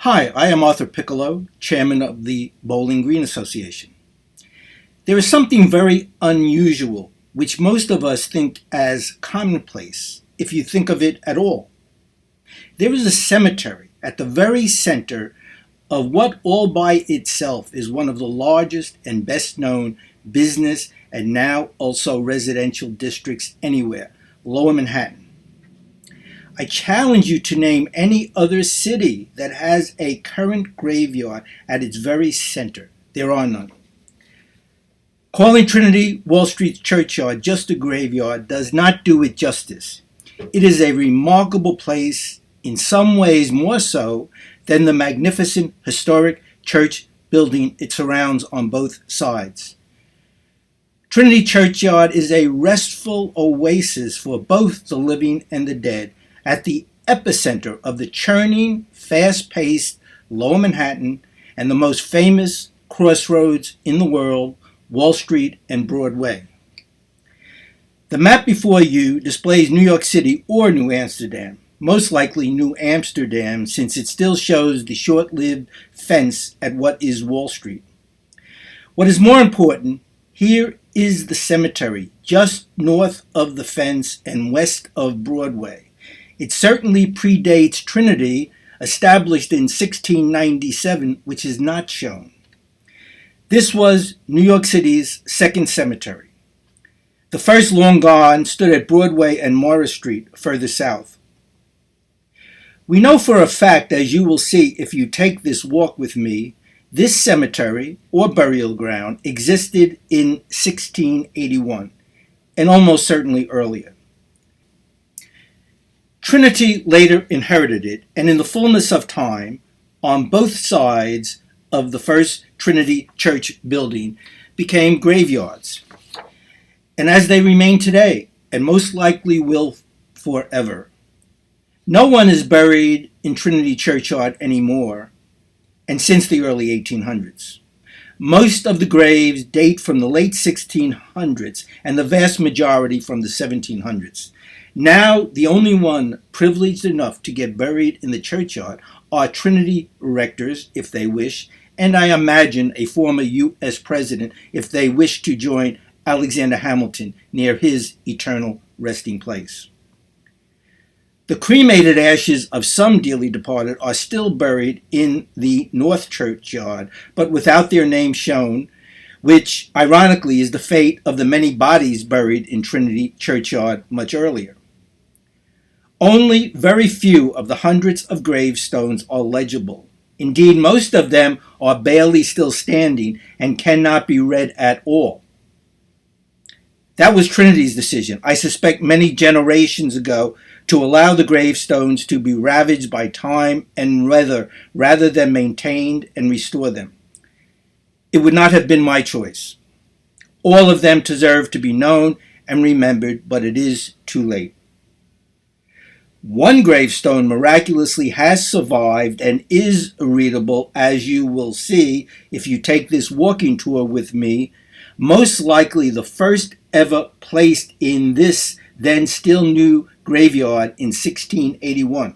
Hi, I am Arthur PICCOLO, Chairman of the Bowling Green Association. There is something very unusual, which most of us think as commonplace, if you think of it at all. There is a cemetery at the very center of what all by itself is one of the largest and best known business and now also residential districts anywhere, Lower Manhattan. I challenge you to name any other city that has a current graveyard at its very center. There are none. Calling Trinity, Wall Street's Churchyard, just a graveyard does not do it justice. It is a remarkable place, in some ways more so than the magnificent historic church building it surrounds on both sides. Trinity Churchyard is a restful oasis for both the living and the dead, at the epicenter of the churning, fast-paced Lower Manhattan and the most famous crossroads in the world, Wall Street and Broadway. The map before you displays New York City or New Amsterdam, most likely New Amsterdam since it still shows the short-lived fence at what is Wall Street. What is more important, here is the cemetery just north of the fence and west of Broadway. It certainly predates Trinity, established in 1697, which is not shown. This was New York City's second cemetery. The first, long gone, stood at Broadway and Morris Street, further south. We know for a fact, as you will see if you take this walk with me, this cemetery, or burial ground, existed in 1681, and almost certainly earlier. Trinity later inherited it, and in the fullness of time, on both sides of the first Trinity Church building, became graveyards. And as they remain today, and most likely will forever. No one is buried in Trinity Churchyard anymore, and since the early 1800s. Most of the graves date from the late 1600s, and the vast majority from the 1700s. Now, the only one privileged enough to get buried in the churchyard are Trinity rectors, if they wish, and I imagine a former U.S. president if they wish to join Alexander Hamilton near his eternal resting place. The cremated ashes of some dearly departed are still buried in the North Churchyard, but without their name shown, which ironically is the fate of the many bodies buried in Trinity Churchyard much earlier. Only very few of the hundreds of gravestones are legible. Indeed, most of them are barely still standing and cannot be read at all. That was Trinity's decision, I suspect many generations ago, to allow the gravestones to be ravaged by time and weather rather than maintained and restore them. It would not have been my choice. All of them deserve to be known and remembered, but it is too late. One gravestone miraculously has survived and is readable, as you will see if you take this walking tour with me, most likely the first ever placed in this then still new graveyard in 1681.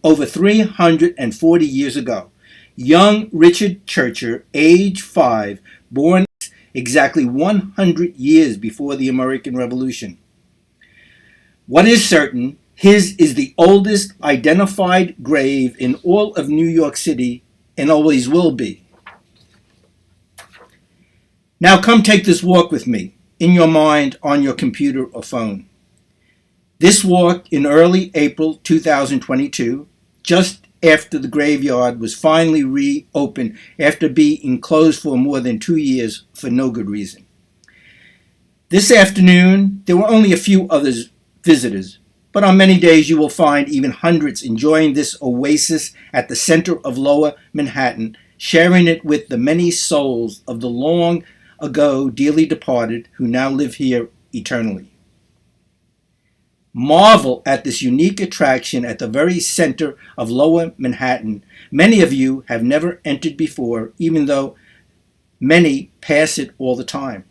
Over 340 years ago, young Richard Churcher, age 5, born exactly 100 years before the American Revolution. What is certain, his is the oldest identified grave in all of New York City and always will be. Now come take this walk with me, in your mind, on your computer or phone. This walk in early April 2022, just after the graveyard was finally reopened after being closed for more than 2 years for no good reason. This afternoon, there were only a few other visitors, but on many days you will find even hundreds enjoying this oasis at the center of Lower Manhattan, sharing it with the many souls of the long ago dearly departed who now live here eternally. Marvel at this unique attraction at the very center of Lower Manhattan. Many of you have never entered before, even though many pass it all the time.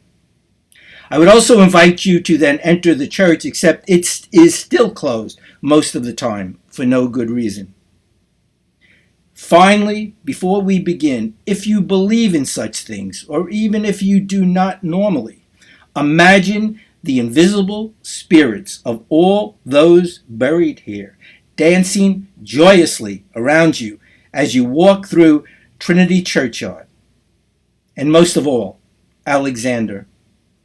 I would also invite you to then enter the church, except it is still closed most of the time for no good reason. Finally, before we begin, if you believe in such things, or even if you do not normally, imagine the invisible spirits of all those buried here, dancing joyously around you as you walk through Trinity Churchyard. And most of all, Alexander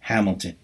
Hamilton.